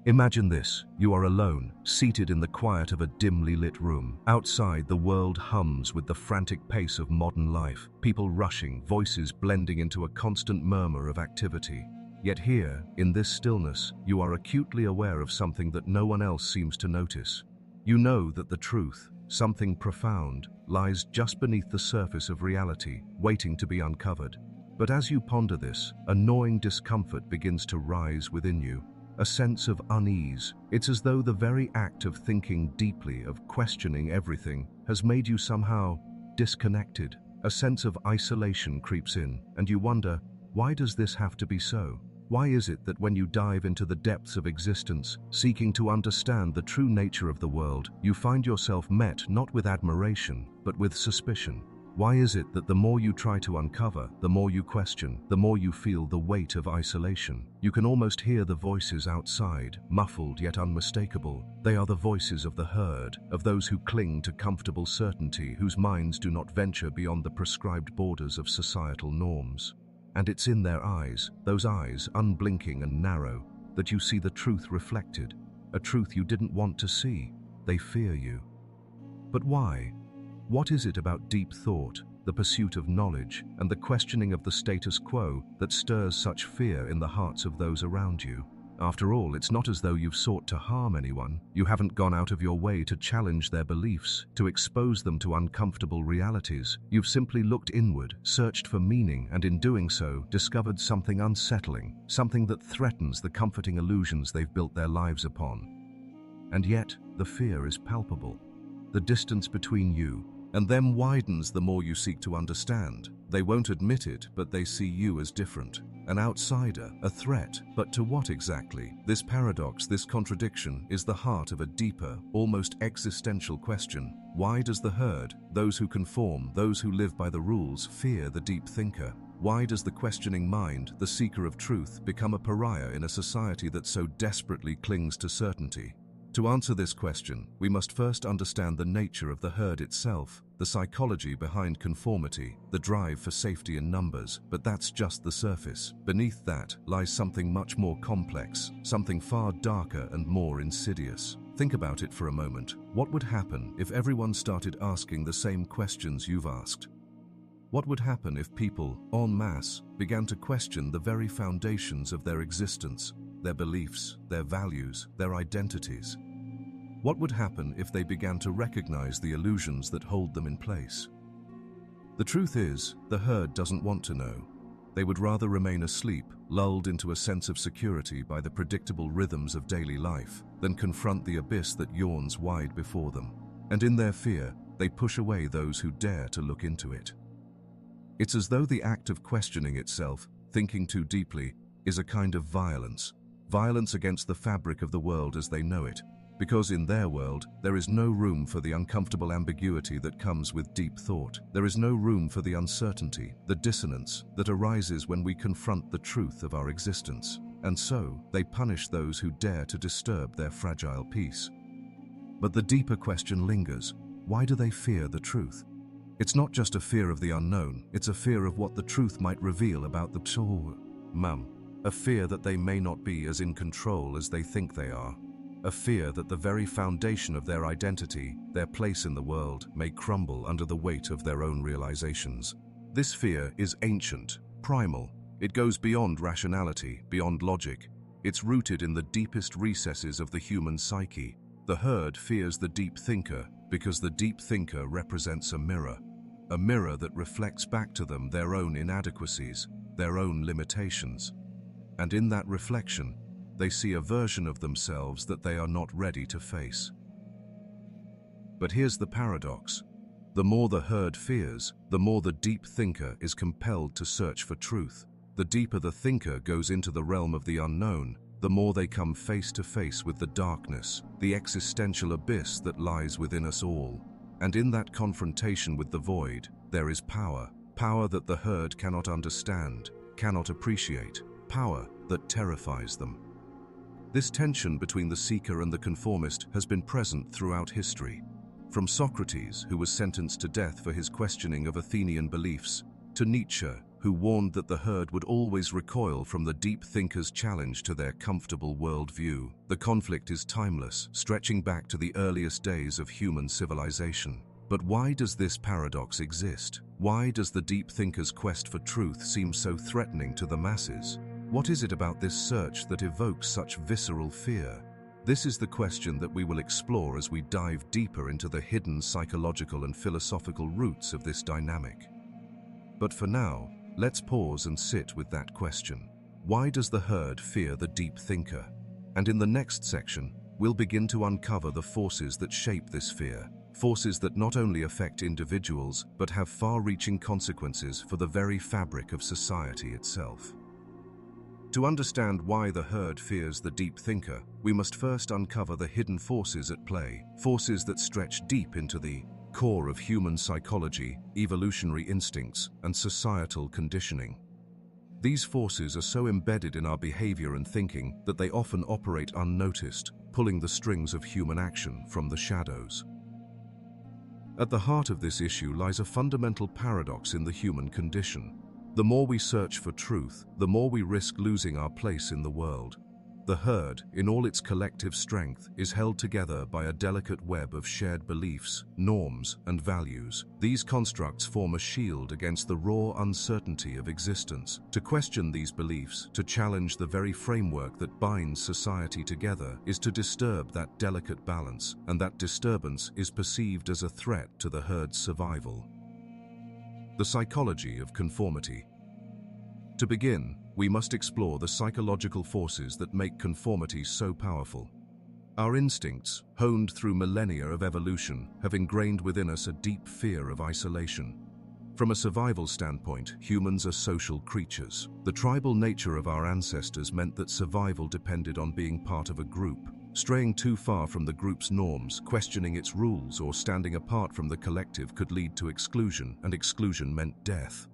Imagine this: you are alone, seated in the quiet of a dimly lit room. Outside, the world hums with the frantic pace of modern life, people rushing, voices blending into a constant murmur of activity. Yet here, in this stillness, you are acutely aware of something that no one else seems to notice. You know that the truth, something profound, lies just beneath the surface of reality, waiting to be uncovered. But as you ponder this, a gnawing discomfort begins to rise within you. A sense of unease. It's as though the very act of thinking deeply, of questioning everything, has made you somehow disconnected. A sense of isolation creeps in, and you wonder, why does this have to be so? Why is it that when you dive into the depths of existence, seeking to understand the true nature of the world, you find yourself met not with admiration, but with suspicion? Why is it that the more you try to uncover, the more you question, the more you feel the weight of isolation? You can almost hear the voices outside, muffled yet unmistakable. They are the voices of the herd, of those who cling to comfortable certainty, whose minds do not venture beyond the prescribed borders of societal norms. And it's in their eyes, those eyes unblinking and narrow, that you see the truth reflected, a truth you didn't want to see. They fear you. But why? What is it about deep thought, the pursuit of knowledge, and the questioning of the status quo that stirs such fear in the hearts of those around you? After all, it's not as though you've sought to harm anyone. You haven't gone out of your way to challenge their beliefs, to expose them to uncomfortable realities. You've simply looked inward, searched for meaning, and in doing so, discovered something unsettling, something that threatens the comforting illusions they've built their lives upon. And yet, the fear is palpable. The distance between you and them widens the more you seek to understand. They won't admit it, but they see you as different. An outsider, a threat, but to what exactly? This paradox, this contradiction, is the heart of a deeper, almost existential question. Why does the herd, those who conform, those who live by the rules, fear the deep thinker? Why does the questioning mind, the seeker of truth, become a pariah in a society that so desperately clings to certainty? To answer this question, we must first understand the nature of the herd itself, the psychology behind conformity, the drive for safety in numbers. But that's just the surface. Beneath that lies something much more complex, something far darker and more insidious. Think about it for a moment. What would happen if everyone started asking the same questions you've asked? What would happen if people, en masse, began to question the very foundations of their existence, their beliefs, their values, their identities? What would happen if they began to recognize the illusions that hold them in place? The truth is, the herd doesn't want to know. They would rather remain asleep, lulled into a sense of security by the predictable rhythms of daily life, than confront the abyss that yawns wide before them. And in their fear, they push away those who dare to look into it. It's as though the act of questioning itself, thinking too deeply, is a kind of violence. Violence against the fabric of the world as they know it. Because in their world, there is no room for the uncomfortable ambiguity that comes with deep thought. There is no room for the uncertainty, the dissonance that arises when we confront the truth of our existence. And so, they punish those who dare to disturb their fragile peace. But the deeper question lingers. Why do they fear the truth? It's not just a fear of the unknown, it's a fear of what the truth might reveal about the a fear that they may not be as in control as they think they are. A fear that the very foundation of their identity, their place in the world, may crumble under the weight of their own realizations. This fear is ancient, primal. It goes beyond rationality, beyond logic. It's rooted in the deepest recesses of the human psyche. The herd fears the deep thinker because the deep thinker represents a mirror that reflects back to them their own inadequacies, their own limitations. And in that reflection, they see a version of themselves that they are not ready to face. But here's the paradox. The more the herd fears, the more the deep thinker is compelled to search for truth. The deeper the thinker goes into the realm of the unknown, the more they come face to face with the darkness, the existential abyss that lies within us all. And in that confrontation with the void, there is power. Power that the herd cannot understand, cannot appreciate. Power that terrifies them. This tension between the seeker and the conformist has been present throughout history. From Socrates, who was sentenced to death for his questioning of Athenian beliefs, to Nietzsche, who warned that the herd would always recoil from the deep thinker's challenge to their comfortable worldview. The conflict is timeless, stretching back to the earliest days of human civilization. But why does this paradox exist? Why does the deep thinker's quest for truth seem so threatening to the masses? What is it about this search that evokes such visceral fear? This is the question that we will explore as we dive deeper into the hidden psychological and philosophical roots of this dynamic. But for now, let's pause and sit with that question. Why does the herd fear the deep thinker? And in the next section, we'll begin to uncover the forces that shape this fear, forces that not only affect individuals, but have far-reaching consequences for the very fabric of society itself. To understand why the herd fears the deep thinker, we must first uncover the hidden forces at play, forces that stretch deep into the core of human psychology, evolutionary instincts, and societal conditioning. These forces are so embedded in our behavior and thinking that they often operate unnoticed, pulling the strings of human action from the shadows. At the heart of this issue lies a fundamental paradox in the human condition. The more we search for truth, the more we risk losing our place in the world. The herd, in all its collective strength, is held together by a delicate web of shared beliefs, norms, and values. These constructs form a shield against the raw uncertainty of existence. To question these beliefs, to challenge the very framework that binds society together, is to disturb that delicate balance, and that disturbance is perceived as a threat to the herd's survival. The psychology of conformity. To begin, we must explore the psychological forces that make conformity so powerful. Our instincts, honed through millennia of evolution, have ingrained within us a deep fear of isolation. From a survival standpoint, humans are social creatures. The tribal nature of our ancestors meant that survival depended on being part of a group. Straying too far from the group's norms, questioning its rules, or standing apart from the collective could lead to exclusion, and exclusion meant death.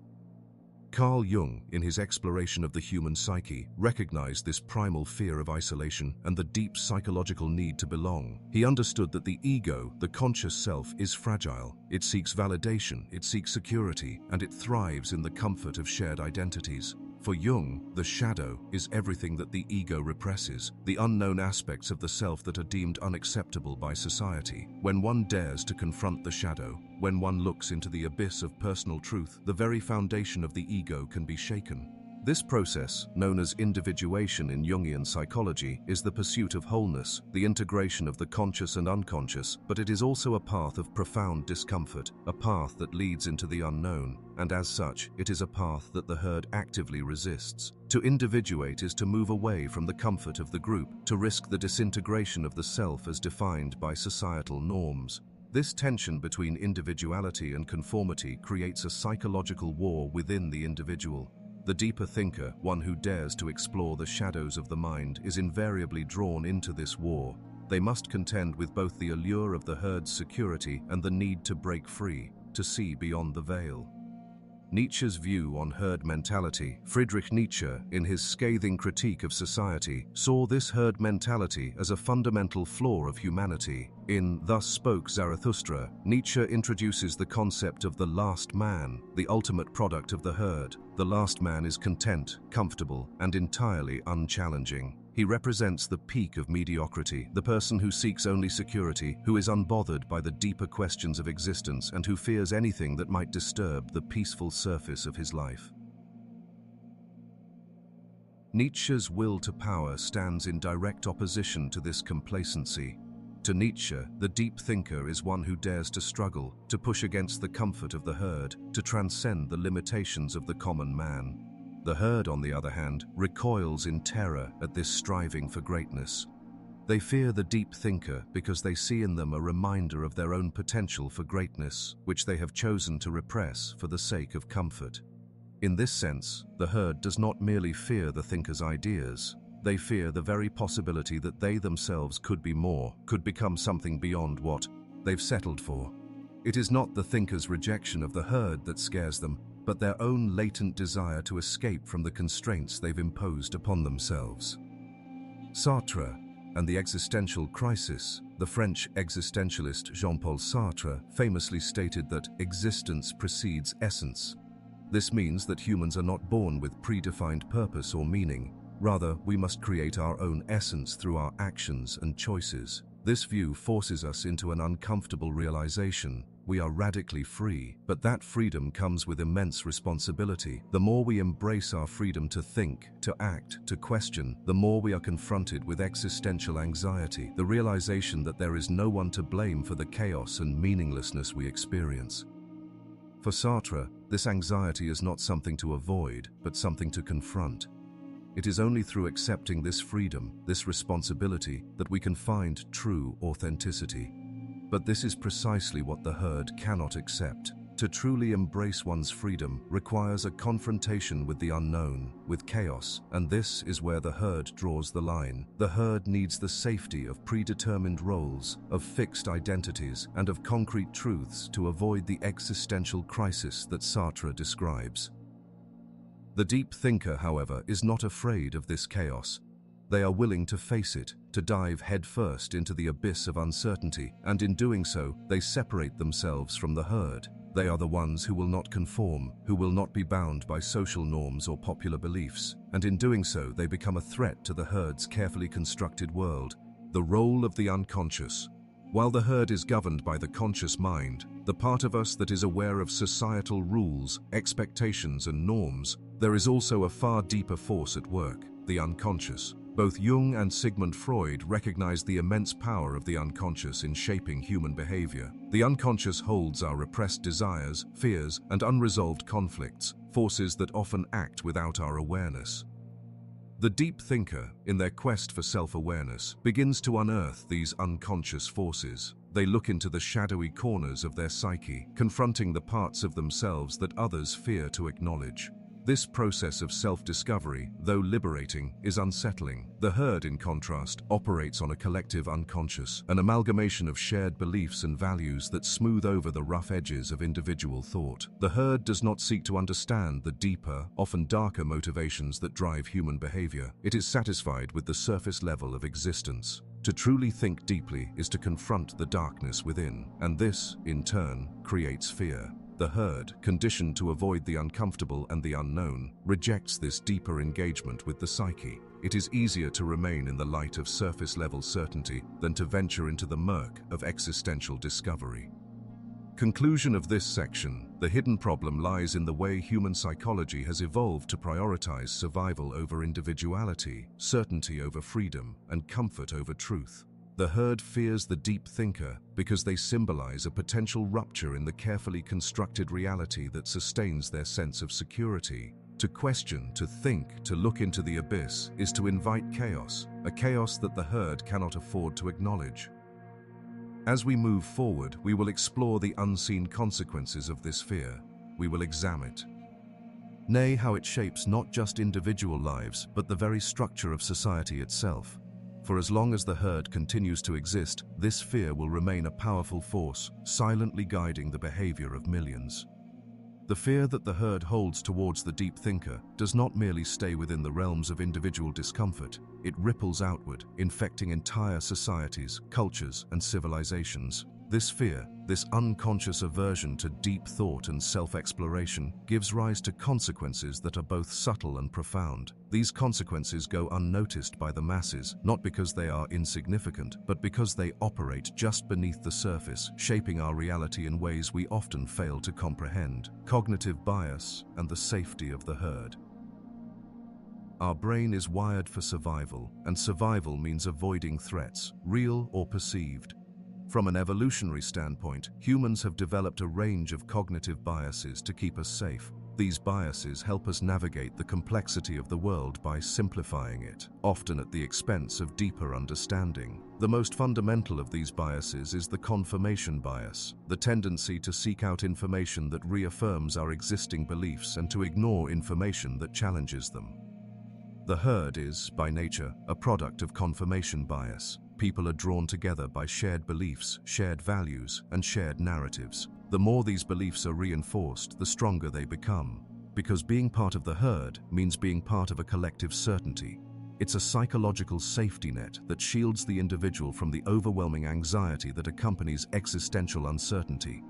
Carl Jung, in his exploration of the human psyche, recognized this primal fear of isolation and the deep psychological need to belong. He understood that the ego, the conscious self, is fragile. It seeks validation, it seeks security, and it thrives in the comfort of shared identities. For Jung, the shadow is everything that the ego represses, the unknown aspects of the self that are deemed unacceptable by society. When one dares to confront the shadow, when one looks into the abyss of personal truth, the very foundation of the ego can be shaken. This process, known as individuation in Jungian psychology, is the pursuit of wholeness, the integration of the conscious and unconscious, but it is also a path of profound discomfort, a path that leads into the unknown, and as such, it is a path that the herd actively resists. To individuate is to move away from the comfort of the group, to risk the disintegration of the self as defined by societal norms. This tension between individuality and conformity creates a psychological war within the individual. The deeper thinker, one who dares to explore the shadows of the mind, is invariably drawn into this war. They must contend with both the allure of the herd's security and the need to break free, to see beyond the veil. Nietzsche's view on herd mentality. Friedrich Nietzsche, in his scathing critique of society, saw this herd mentality as a fundamental flaw of humanity. In Thus Spoke Zarathustra, Nietzsche introduces the concept of the last man, the ultimate product of the herd. The last man is content, comfortable, and entirely unchallenging. He represents the peak of mediocrity, the person who seeks only security, who is unbothered by the deeper questions of existence, and who fears anything that might disturb the peaceful surface of his life. Nietzsche's will to power stands in direct opposition to this complacency. To Nietzsche, the deep thinker is one who dares to struggle, to push against the comfort of the herd, to transcend the limitations of the common man. The herd, on the other hand, recoils in terror at this striving for greatness. They fear the deep thinker because they see in them a reminder of their own potential for greatness, which they have chosen to repress for the sake of comfort. In this sense, the herd does not merely fear the thinker's ideas. They fear the very possibility that they themselves could be more, could become something beyond what they've settled for. It is not the thinker's rejection of the herd that scares them, but their own latent desire to escape from the constraints they've imposed upon themselves. Sartre and the existential crisis. The French existentialist Jean-Paul Sartre famously stated that existence precedes essence. This means that humans are not born with predefined purpose or meaning. Rather, we must create our own essence through our actions and choices. This view forces us into an uncomfortable realization. We are radically free, but that freedom comes with immense responsibility. The more we embrace our freedom to think, to act, to question, the more we are confronted with existential anxiety, the realization that there is no one to blame for the chaos and meaninglessness we experience. For Sartre, this anxiety is not something to avoid, but something to confront. It is only through accepting this freedom, this responsibility, that we can find true authenticity. But this is precisely what the herd cannot accept. To truly embrace one's freedom requires a confrontation with the unknown, with chaos, and this is where the herd draws the line. The herd needs the safety of predetermined roles, of fixed identities, and of concrete truths to avoid the existential crisis that Sartre describes. The deep thinker, however, is not afraid of this chaos. They are willing to face it, to dive headfirst into the abyss of uncertainty, and in doing so, they separate themselves from the herd. They are the ones who will not conform, who will not be bound by social norms or popular beliefs, and in doing so, they become a threat to the herd's carefully constructed world. The role of the unconscious. While the herd is governed by the conscious mind, the part of us that is aware of societal rules, expectations, and norms, there is also a far deeper force at work, the unconscious. Both Jung and Sigmund Freud recognized the immense power of the unconscious in shaping human behavior. The unconscious holds our repressed desires, fears, and unresolved conflicts, forces that often act without our awareness. The deep thinker, in their quest for self-awareness, begins to unearth these unconscious forces. They look into the shadowy corners of their psyche, confronting the parts of themselves that others fear to acknowledge. This process of self-discovery, though liberating, is unsettling. The herd, in contrast, operates on a collective unconscious, an amalgamation of shared beliefs and values that smooth over the rough edges of individual thought. The herd does not seek to understand the deeper, often darker motivations that drive human behavior. It is satisfied with the surface level of existence. To truly think deeply is to confront the darkness within, and this, in turn, creates fear. The herd, conditioned to avoid the uncomfortable and the unknown, rejects this deeper engagement with the psyche. It is easier to remain in the light of surface-level certainty than to venture into the murk of existential discovery. Conclusion of this section: the hidden problem lies in the way human psychology has evolved to prioritize survival over individuality, certainty over freedom, and comfort over truth. The herd fears the deep thinker because they symbolize a potential rupture in the carefully constructed reality that sustains their sense of security. To question, to think, to look into the abyss is to invite chaos, a chaos that the herd cannot afford to acknowledge. As we move forward, we will explore the unseen consequences of this fear. We will examine it. Nay, how it shapes not just individual lives, but the very structure of society itself. For as long as the herd continues to exist, this fear will remain a powerful force, silently guiding the behavior of millions. The fear that the herd holds towards the deep thinker does not merely stay within the realms of individual discomfort. It ripples outward, infecting entire societies, cultures, and civilizations. This fear, this unconscious aversion to deep thought and self-exploration, gives rise to consequences that are both subtle and profound. These consequences go unnoticed by the masses, not because they are insignificant, but because they operate just beneath the surface, shaping our reality in ways we often fail to comprehend. Cognitive bias and the safety of the herd. Our brain is wired for survival, and survival means avoiding threats, real or perceived. From an evolutionary standpoint, humans have developed a range of cognitive biases to keep us safe. These biases help us navigate the complexity of the world by simplifying it, often at the expense of deeper understanding. The most fundamental of these biases is the confirmation bias, the tendency to seek out information that reaffirms our existing beliefs and to ignore information that challenges them. The herd is, by nature, a product of confirmation bias. People are drawn together by shared beliefs, shared values, and shared narratives. The more these beliefs are reinforced, the stronger they become. Because being part of the herd means being part of a collective certainty. It's a psychological safety net that shields the individual from the overwhelming anxiety that accompanies existential uncertainty.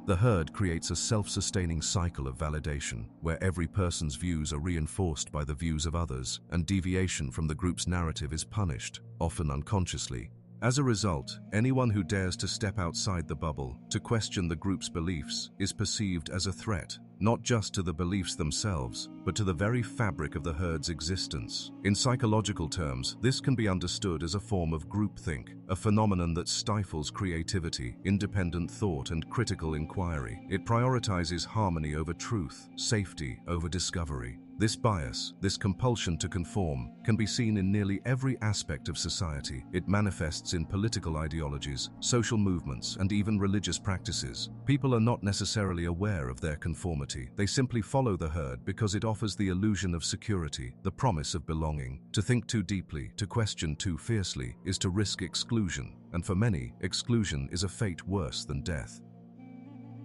The herd creates a self-sustaining cycle of validation, where every person's views are reinforced by the views of others, and deviation from the group's narrative is punished, often unconsciously. As a result, anyone who dares to step outside the bubble, to question the group's beliefs, is perceived as a threat, not just to the beliefs themselves, but to the very fabric of the herd's existence. In psychological terms, this can be understood as a form of groupthink, a phenomenon that stifles creativity, independent thought, and critical inquiry. It prioritizes harmony over truth, safety over discovery. This bias, this compulsion to conform, can be seen in nearly every aspect of society. It manifests in political ideologies, social movements, and even religious practices. People are not necessarily aware of their conformity. They simply follow the herd because it offers the illusion of security, the promise of belonging. To think too deeply, to question too fiercely, is to risk exclusion, and for many, exclusion is a fate worse than death.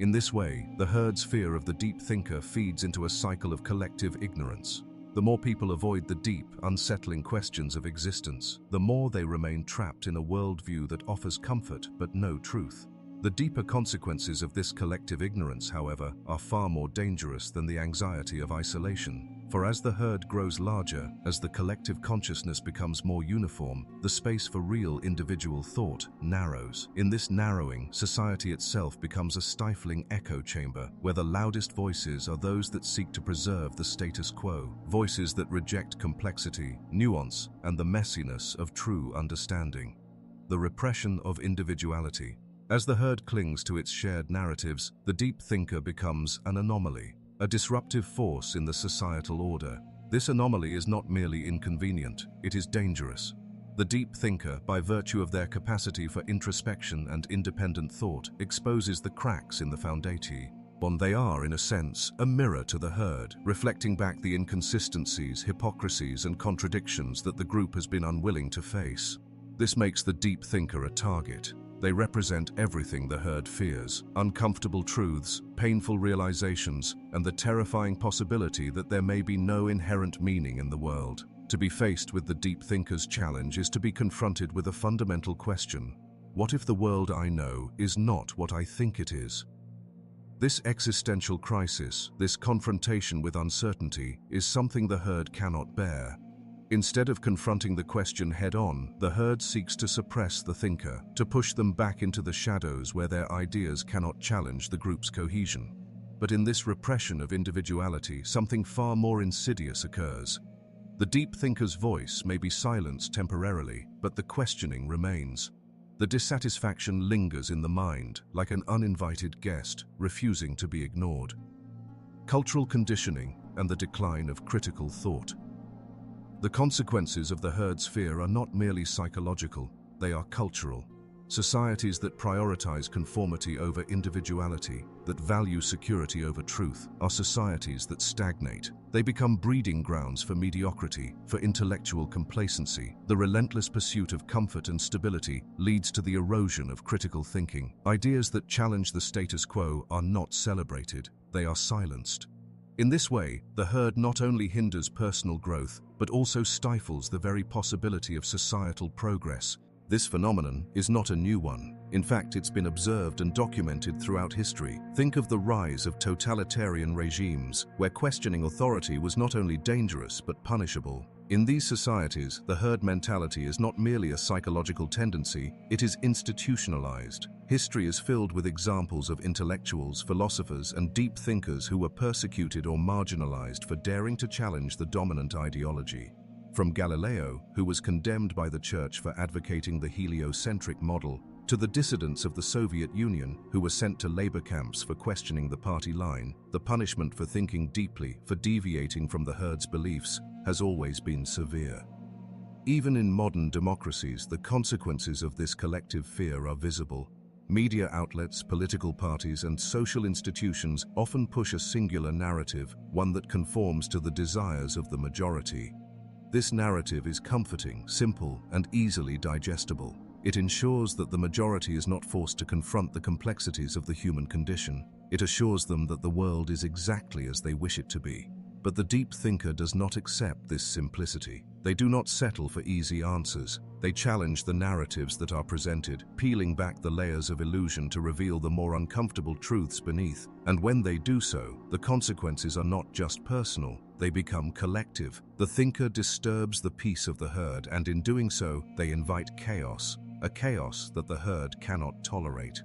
In this way, the herd's fear of the deep thinker feeds into a cycle of collective ignorance. The more people avoid the deep, unsettling questions of existence, the more they remain trapped in a worldview that offers comfort but no truth. The deeper consequences of this collective ignorance, however, are far more dangerous than the anxiety of isolation. For as the herd grows larger, as the collective consciousness becomes more uniform, the space for real individual thought narrows. In this narrowing, society itself becomes a stifling echo chamber, where the loudest voices are those that seek to preserve the status quo, voices that reject complexity, nuance, and the messiness of true understanding. The repression of individuality. As the herd clings to its shared narratives, the deep thinker becomes an anomaly, a disruptive force in the societal order. This anomaly is not merely inconvenient, it is dangerous. The deep thinker, by virtue of their capacity for introspection and independent thought, exposes the cracks in the foundation. They are, in a sense, a mirror to the herd, reflecting back the inconsistencies, hypocrisies, and contradictions that the group has been unwilling to face. This makes the deep thinker a target. They represent everything the herd fears: uncomfortable truths, painful realizations, and the terrifying possibility that there may be no inherent meaning in the world. To be faced with the deep thinker's challenge is to be confronted with a fundamental question: what if the world I know is not what I think it is? This existential crisis, this confrontation with uncertainty, is something the herd cannot bear. Instead of confronting the question head-on, the herd seeks to suppress the thinker, to push them back into the shadows where their ideas cannot challenge the group's cohesion. But in this repression of individuality, something far more insidious occurs. The deep thinker's voice may be silenced temporarily, but the questioning remains. The dissatisfaction lingers in the mind, like an uninvited guest, refusing to be ignored. Cultural conditioning and the decline of critical thought. The consequences of the herd's fear are not merely psychological, they are cultural. Societies that prioritize conformity over individuality, that value security over truth, are societies that stagnate. They become breeding grounds for mediocrity, for intellectual complacency. The relentless pursuit of comfort and stability leads to the erosion of critical thinking. Ideas that challenge the status quo are not celebrated, they are silenced. In this way, the herd not only hinders personal growth, but also stifles the very possibility of societal progress. This phenomenon is not a new one. In fact, it's been observed and documented throughout history. Think of the rise of totalitarian regimes, where questioning authority was not only dangerous but punishable. In these societies, the herd mentality is not merely a psychological tendency, it is institutionalized. History is filled with examples of intellectuals, philosophers, and deep thinkers who were persecuted or marginalized for daring to challenge the dominant ideology. From Galileo, who was condemned by the Church for advocating the heliocentric model, to the dissidents of the Soviet Union, who were sent to labor camps for questioning the party line, the punishment for thinking deeply, for deviating from the herd's beliefs, has always been severe. Even in modern democracies, the consequences of this collective fear are visible. Media outlets, political parties, and social institutions often push a singular narrative, one that conforms to the desires of the majority. This narrative is comforting, simple, and easily digestible. It ensures that the majority is not forced to confront the complexities of the human condition. It assures them that the world is exactly as they wish it to be. But the deep thinker does not accept this simplicity. They do not settle for easy answers. They challenge the narratives that are presented, peeling back the layers of illusion to reveal the more uncomfortable truths beneath. And when they do so, the consequences are not just personal, they become collective. The thinker disturbs the peace of the herd, and in doing so, they invite chaos, a chaos that the herd cannot tolerate.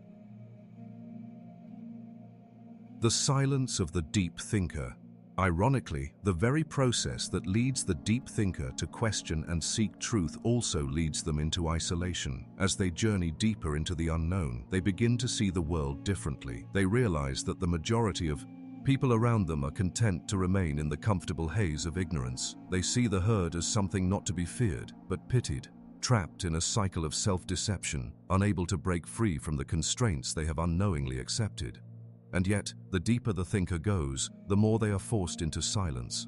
The silence of the deep thinker. Ironically, the very process that leads the deep thinker to question and seek truth also leads them into isolation. As they journey deeper into the unknown, they begin to see the world differently. They realize that the majority of people around them are content to remain in the comfortable haze of ignorance. They see the herd as something not to be feared, but pitied, trapped in a cycle of self-deception, unable to break free from the constraints they have unknowingly accepted. And yet, the deeper the thinker goes, the more they are forced into silence.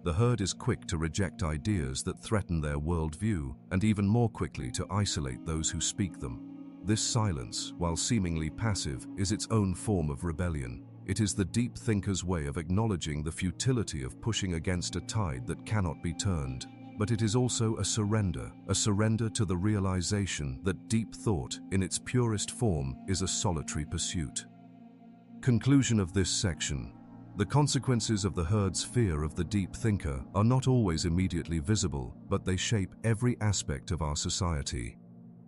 The herd is quick to reject ideas that threaten their worldview, and even more quickly to isolate those who speak them. This silence, while seemingly passive, is its own form of rebellion. It is the deep thinker's way of acknowledging the futility of pushing against a tide that cannot be turned. But it is also a surrender to the realization that deep thought, in its purest form, is a solitary pursuit. Conclusion of this section. The consequences of the herd's fear of the deep thinker are not always immediately visible, but they shape every aspect of our society.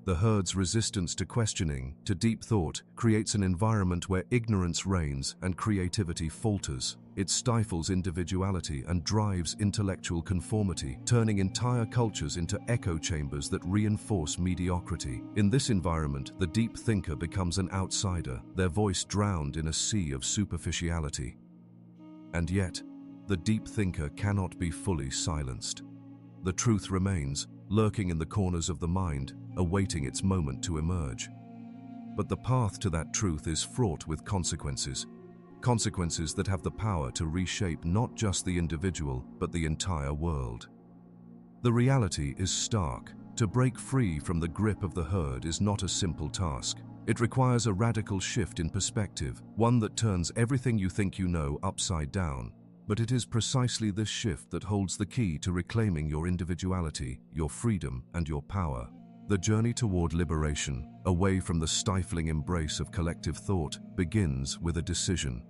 The herd's resistance to questioning, to deep thought, creates an environment where ignorance reigns and creativity falters. It stifles individuality and drives intellectual conformity, turning entire cultures into echo chambers that reinforce mediocrity. In this environment, the deep thinker becomes an outsider, their voice drowned in a sea of superficiality. And yet, the deep thinker cannot be fully silenced. The truth remains, lurking in the corners of the mind, awaiting its moment to emerge. But the path to that truth is fraught with consequences. Consequences that have the power to reshape not just the individual, but the entire world. The reality is stark. To break free from the grip of the herd is not a simple task. It requires a radical shift in perspective, one that turns everything you think you know upside down. But it is precisely this shift that holds the key to reclaiming your individuality, your freedom, and your power. The journey toward liberation, away from the stifling embrace of collective thought, begins with a decision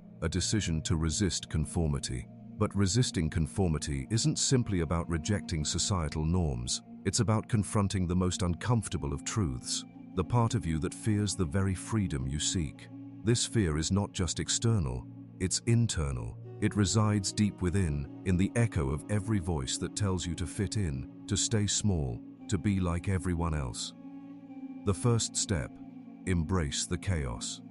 to resist conformity. But resisting conformity isn't simply about rejecting societal norms. It's about confronting the most uncomfortable of truths, the part of you that fears the very freedom you seek. This fear is not just external, it's internal. It resides deep within, in the echo of every voice that tells you to fit in, to stay small, to be like everyone else. The first step: embrace the chaos.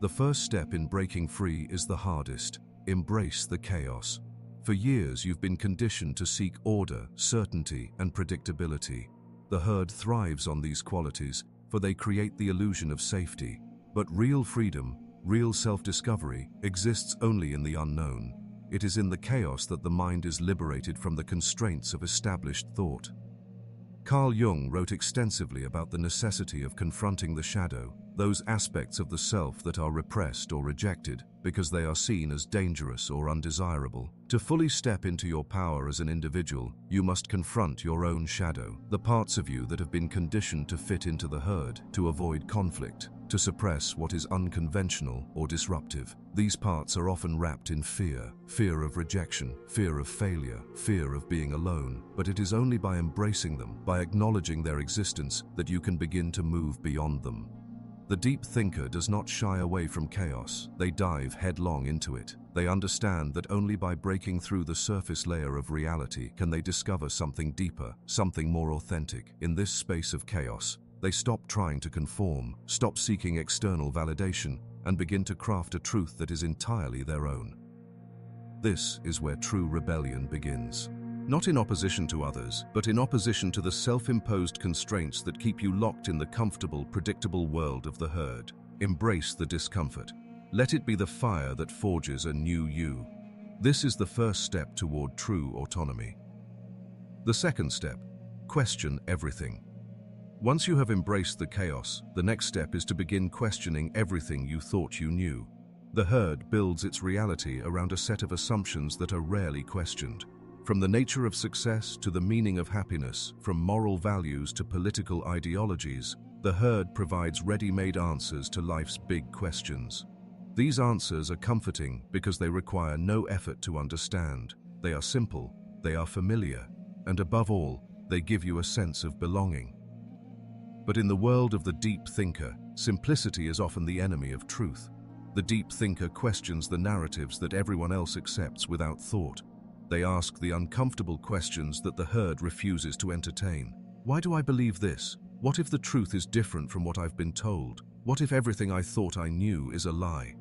The first step in breaking free is the hardest. Embrace the chaos. For years you've been conditioned to seek order, certainty, and predictability. The herd thrives on these qualities, for they create the illusion of safety. But real freedom, real self-discovery, exists only in the unknown. It is in the chaos that the mind is liberated from the constraints of established thought. Carl Jung wrote extensively about the necessity of confronting the shadow, those aspects of the self that are repressed or rejected because they are seen as dangerous or undesirable. To fully step into your power as an individual, you must confront your own shadow, the parts of you that have been conditioned to fit into the herd, to avoid conflict, to suppress what is unconventional or disruptive. These parts are often wrapped in fear of rejection, fear of failure, fear of being alone. But it is only by embracing them, by acknowledging their existence, that you can begin to move beyond them. The deep thinker does not shy away from chaos. They dive headlong into it. They understand that only by breaking through the surface layer of reality can they discover something deeper, something more authentic. In this space of chaos, they stop trying to conform, stop seeking external validation, and begin to craft a truth that is entirely their own. This is where true rebellion begins. Not in opposition to others, but in opposition to the self-imposed constraints that keep you locked in the comfortable, predictable world of the herd. Embrace the discomfort. Let it be the fire that forges a new you. This is the first step toward true autonomy. The second step: question everything. Once you have embraced the chaos, the next step is to begin questioning everything you thought you knew. The herd builds its reality around a set of assumptions that are rarely questioned. From the nature of success to the meaning of happiness, from moral values to political ideologies, the herd provides ready-made answers to life's big questions. These answers are comforting because they require no effort to understand. They are simple, they are familiar, and above all, they give you a sense of belonging. But in the world of the deep thinker, simplicity is often the enemy of truth. The deep thinker questions the narratives that everyone else accepts without thought. They ask the uncomfortable questions that the herd refuses to entertain. Why do I believe this? What if the truth is different from what I've been told? What if everything I thought I knew is a lie?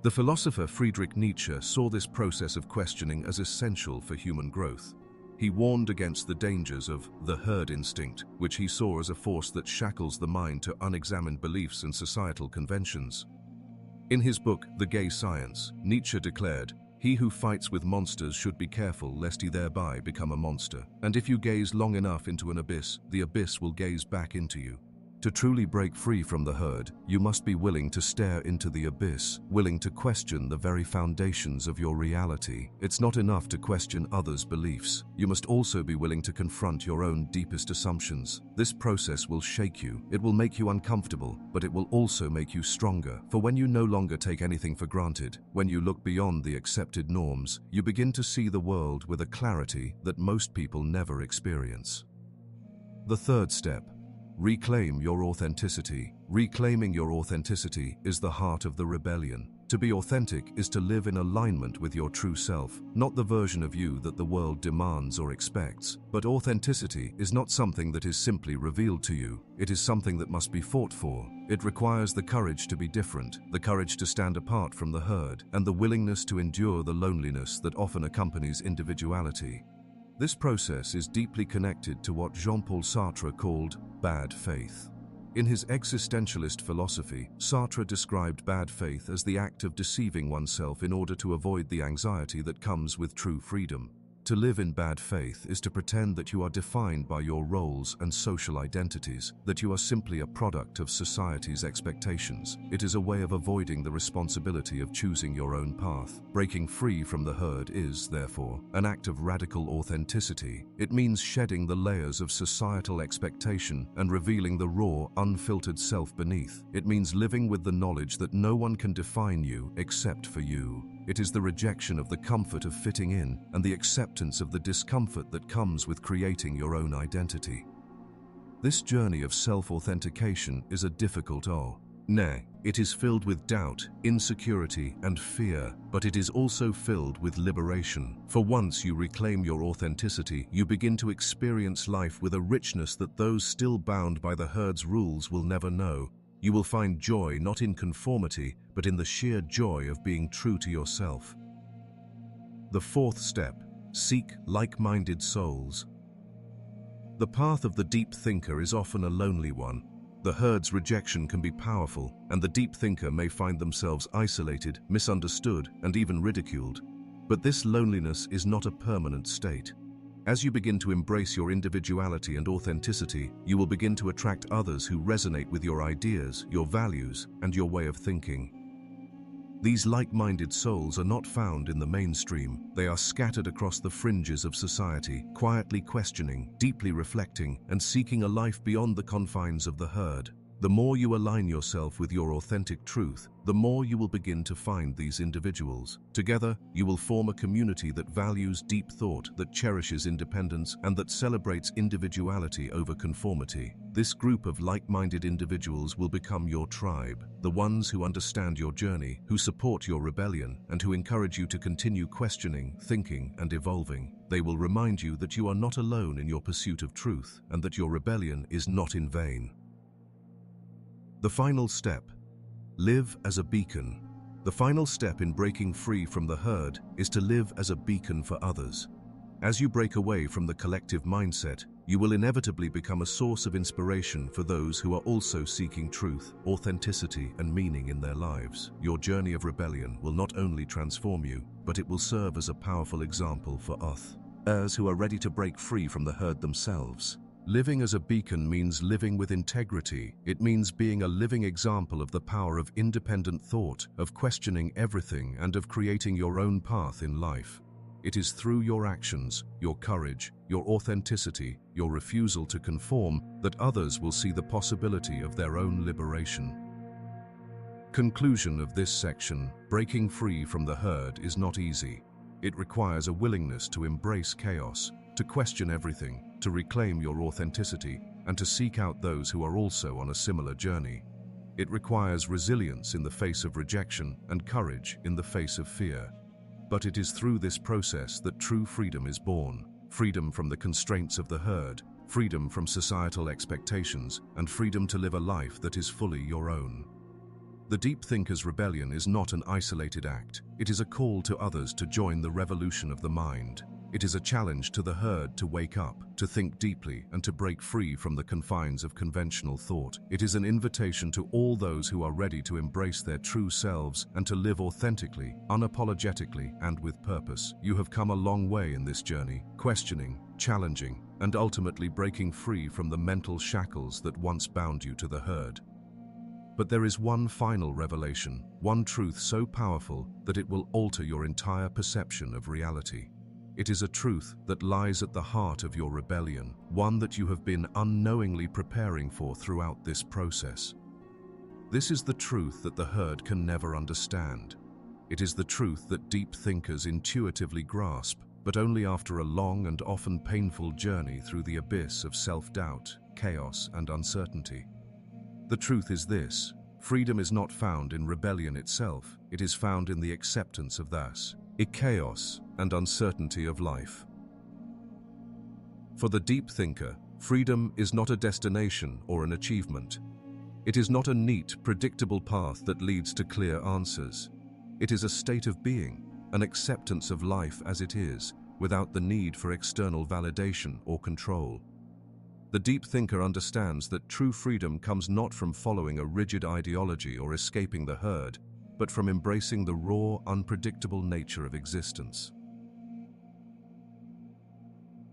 The philosopher Friedrich Nietzsche saw this process of questioning as essential for human growth. He warned against the dangers of the herd instinct, which he saw as a force that shackles the mind to unexamined beliefs and societal conventions. In his book, The Gay Science, Nietzsche declared, "He who fights with monsters should be careful lest he thereby become a monster. And if you gaze long enough into an abyss, the abyss will gaze back into you." To truly break free from the herd, you must be willing to stare into the abyss, willing to question the very foundations of your reality. It's not enough to question others' beliefs. You must also be willing to confront your own deepest assumptions. This process will shake you. It will make you uncomfortable, but it will also make you stronger. For when you no longer take anything for granted, when you look beyond the accepted norms, you begin to see the world with a clarity that most people never experience. The third step. Reclaim your authenticity. Reclaiming your authenticity is the heart of the rebellion. To be authentic is to live in alignment with your true self, not the version of you that the world demands or expects. But authenticity is not something that is simply revealed to you. It is something that must be fought for. It requires the courage to be different, the courage to stand apart from the herd, and the willingness to endure the loneliness that often accompanies individuality. This process is deeply connected to what Jean-Paul Sartre called bad faith. In his existentialist philosophy, Sartre described bad faith as the act of deceiving oneself in order to avoid the anxiety that comes with true freedom. To live in bad faith is to pretend that you are defined by your roles and social identities, that you are simply a product of society's expectations. It is a way of avoiding the responsibility of choosing your own path. Breaking free from the herd is, therefore, an act of radical authenticity. It means shedding the layers of societal expectation and revealing the raw, unfiltered self beneath. It means living with the knowledge that no one can define you except for you. It is the rejection of the comfort of fitting in and the acceptance of the discomfort that comes with creating your own identity. This journey of self-authentication is a difficult nay, it is filled with doubt, insecurity, and fear, but it is also filled with liberation. For once you reclaim your authenticity, you begin to experience life with a richness that those still bound by the herd's rules will never know. You will find joy not in conformity, but in the sheer joy of being true to yourself. The fourth step, seek like-minded souls. The path of the deep thinker is often a lonely one. The herd's rejection can be powerful, and the deep thinker may find themselves isolated, misunderstood, and even ridiculed. But this loneliness is not a permanent state. As you begin to embrace your individuality and authenticity, you will begin to attract others who resonate with your ideas, your values, and your way of thinking. These like-minded souls are not found in the mainstream. They are scattered across the fringes of society, quietly questioning, deeply reflecting, and seeking a life beyond the confines of the herd. The more you align yourself with your authentic truth, the more you will begin to find these individuals. Together, you will form a community that values deep thought, that cherishes independence, and that celebrates individuality over conformity. This group of like-minded individuals will become your tribe, the ones who understand your journey, who support your rebellion, and who encourage you to continue questioning, thinking, and evolving. They will remind you that you are not alone in your pursuit of truth, and that your rebellion is not in vain. The final step, live as a beacon. The final step in breaking free from the herd is to live as a beacon for others. As you break away from the collective mindset, you will inevitably become a source of inspiration for those who are also seeking truth, authenticity, and meaning in their lives. Your journey of rebellion will not only transform you, but it will serve as a powerful example for others who are ready to break free from the herd themselves. Living as a beacon means living with integrity. It means being a living example of the power of independent thought, of questioning everything, and of creating your own path in life. It is through your actions, your courage, your authenticity, your refusal to conform, that others will see the possibility of their own liberation. Conclusion of this section: breaking free from the herd is not easy. It requires a willingness to embrace chaos, to question everything, to reclaim your authenticity, and to seek out those who are also on a similar journey. It requires resilience in the face of rejection and courage in the face of fear. But it is through this process that true freedom is born. Freedom from the constraints of the herd, freedom from societal expectations, and freedom to live a life that is fully your own. The deep thinker's rebellion is not an isolated act. It is a call to others to join the revolution of the mind. It is a challenge to the herd to wake up, to think deeply, and to break free from the confines of conventional thought. It is an invitation to all those who are ready to embrace their true selves and to live authentically, unapologetically, and with purpose. You have come a long way in this journey, questioning, challenging, and ultimately breaking free from the mental shackles that once bound you to the herd. But there is one final revelation, one truth so powerful that it will alter your entire perception of reality. It is a truth that lies at the heart of your rebellion, one that you have been unknowingly preparing for throughout this process. This is the truth that the herd can never understand. It is the truth that deep thinkers intuitively grasp, but only after a long and often painful journey through the abyss of self-doubt, chaos, and uncertainty. The truth is this: freedom is not found in rebellion itself, it is found in the acceptance of thus, chaos and uncertainty of life. For the deep thinker, freedom is not a destination or an achievement. It is not a neat, predictable path that leads to clear answers. It is a state of being, an acceptance of life as it is, without the need for external validation or control. The deep thinker understands that true freedom comes not from following a rigid ideology or escaping the herd, but from embracing the raw, unpredictable nature of existence.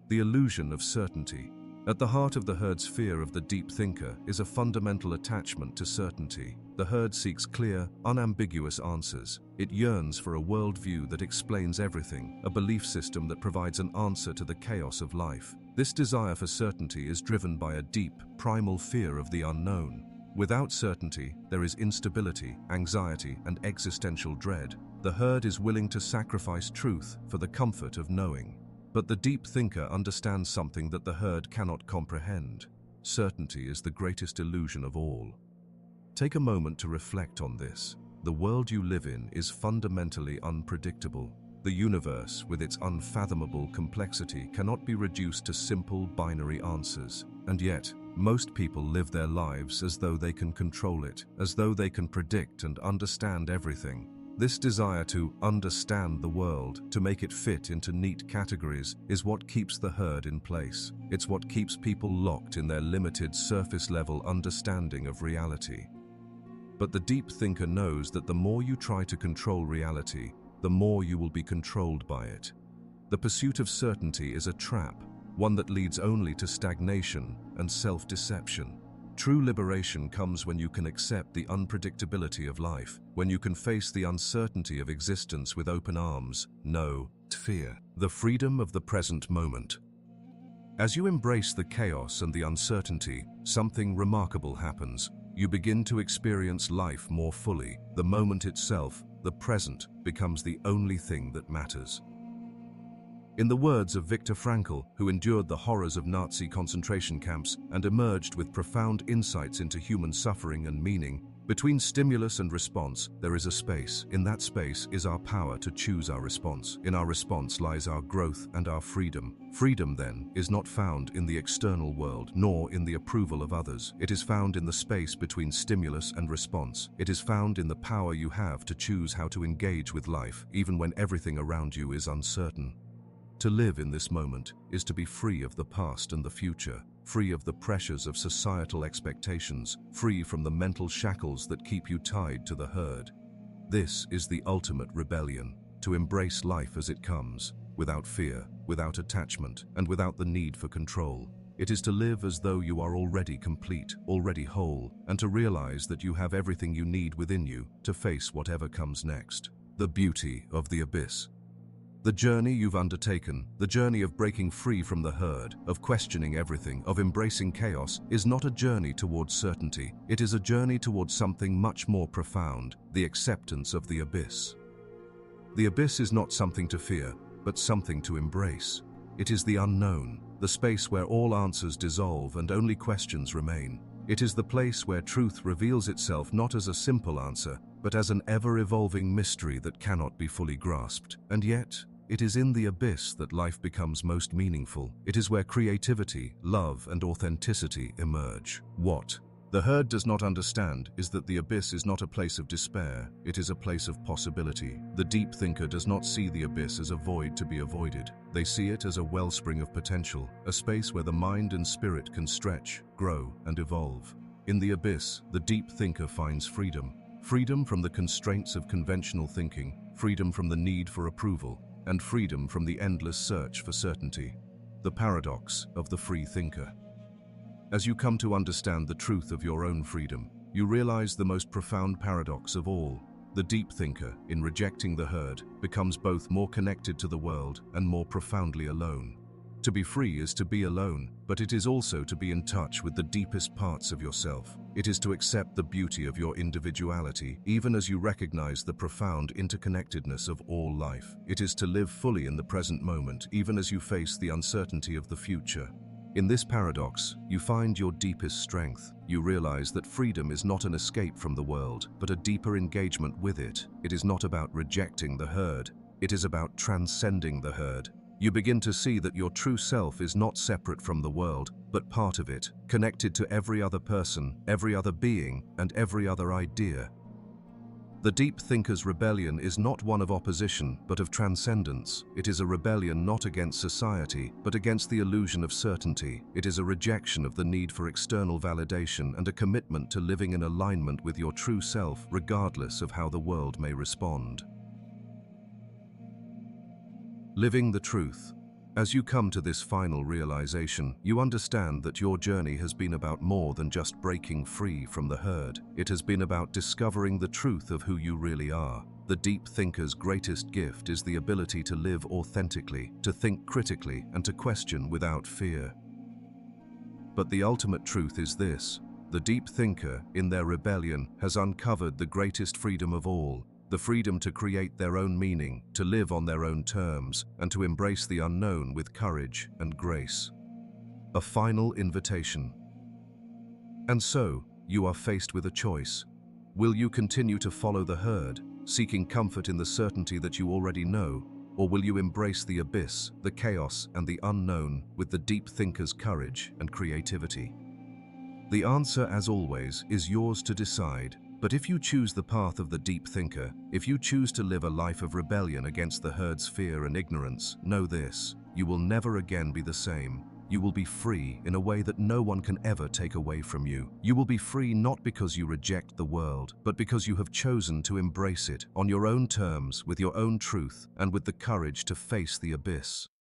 The illusion of certainty. At the heart of the herd's fear of the deep thinker is a fundamental attachment to certainty. The herd seeks clear, unambiguous answers. It yearns for a worldview that explains everything, a belief system that provides an answer to the chaos of life. This desire for certainty is driven by a deep, primal fear of the unknown. Without certainty, there is instability, anxiety, and existential dread. The herd is willing to sacrifice truth for the comfort of knowing. But the deep thinker understands something that the herd cannot comprehend. Certainty is the greatest illusion of all. Take a moment to reflect on this. The world you live in is fundamentally unpredictable. The universe, with its unfathomable complexity, cannot be reduced to simple binary answers. And yet, most people live their lives as though they can control it, as though they can predict and understand everything. This desire to understand the world, to make it fit into neat categories, is what keeps the herd in place. It's what keeps people locked in their limited surface-level understanding of reality. But the deep thinker knows that the more you try to control reality, the more you will be controlled by it. The pursuit of certainty is a trap, one that leads only to stagnation and self-deception. True liberation comes when you can accept the unpredictability of life, when you can face the uncertainty of existence with open arms, no fear, the freedom of the present moment. As you embrace the chaos and the uncertainty, something remarkable happens. You begin to experience life more fully. The moment itself, the present, becomes the only thing that matters. In the words of Viktor Frankl, who endured the horrors of Nazi concentration camps and emerged with profound insights into human suffering and meaning, between stimulus and response, there is a space. In that space is our power to choose our response. In our response lies our growth and our freedom. Freedom, then, is not found in the external world, nor in the approval of others. It is found in the space between stimulus and response. It is found in the power you have to choose how to engage with life, even when everything around you is uncertain. To live in this moment is to be free of the past and the future, free of the pressures of societal expectations, free from the mental shackles that keep you tied to the herd. This is the ultimate rebellion, to embrace life as it comes, without fear, without attachment, and without the need for control. It is to live as though you are already complete, already whole, and to realize that you have everything you need within you to face whatever comes next. The beauty of the abyss. The journey you've undertaken, the journey of breaking free from the herd, of questioning everything, of embracing chaos, is not a journey towards certainty. It is a journey towards something much more profound, the acceptance of the abyss. The abyss is not something to fear, but something to embrace. It is the unknown, the space where all answers dissolve and only questions remain. It is the place where truth reveals itself not as a simple answer, but as an ever-evolving mystery that cannot be fully grasped. And yet, it is in the abyss that life becomes most meaningful. It is where creativity, love, and authenticity emerge. What the herd does not understand is that the abyss is not a place of despair, it is a place of possibility. The deep thinker does not see the abyss as a void to be avoided. They see it as a wellspring of potential, a space where the mind and spirit can stretch, grow, and evolve. In the abyss, the deep thinker finds freedom. Freedom from the constraints of conventional thinking, freedom from the need for approval, and freedom from the endless search for certainty. The paradox of the free thinker. As you come to understand the truth of your own freedom, you realize the most profound paradox of all. The deep thinker, in rejecting the herd, becomes both more connected to the world and more profoundly alone. To be free is to be alone, but it is also to be in touch with the deepest parts of yourself. It is to accept the beauty of your individuality, even as you recognize the profound interconnectedness of all life. It is to live fully in the present moment, even as you face the uncertainty of the future. In this paradox, you find your deepest strength. You realize that freedom is not an escape from the world, but a deeper engagement with it. It is not about rejecting the herd. It is about transcending the herd. You begin to see that your true self is not separate from the world, but part of it, connected to every other person, every other being, and every other idea. The deep thinker's rebellion is not one of opposition, but of transcendence. It is a rebellion not against society, but against the illusion of certainty. It is a rejection of the need for external validation and a commitment to living in alignment with your true self, regardless of how the world may respond. Living the truth. As you come to this final realization, you understand that your journey has been about more than just breaking free from the herd. It has been about discovering the truth of who you really are. The deep thinker's greatest gift is the ability to live authentically, to think critically, and to question without fear. But the ultimate truth is this: the deep thinker, in their rebellion, has uncovered the greatest freedom of all. The freedom to create their own meaning, to live on their own terms, and to embrace the unknown with courage and grace. A final invitation. And so, you are faced with a choice. Will you continue to follow the herd, seeking comfort in the certainty that you already know, or will you embrace the abyss, the chaos, and the unknown with the deep thinker's courage and creativity? The answer, as always, is yours to decide. But if you choose the path of the deep thinker, if you choose to live a life of rebellion against the herd's fear and ignorance, know this: you will never again be the same. You will be free in a way that no one can ever take away from you. You will be free not because you reject the world, but because you have chosen to embrace it on your own terms, with your own truth, and with the courage to face the abyss.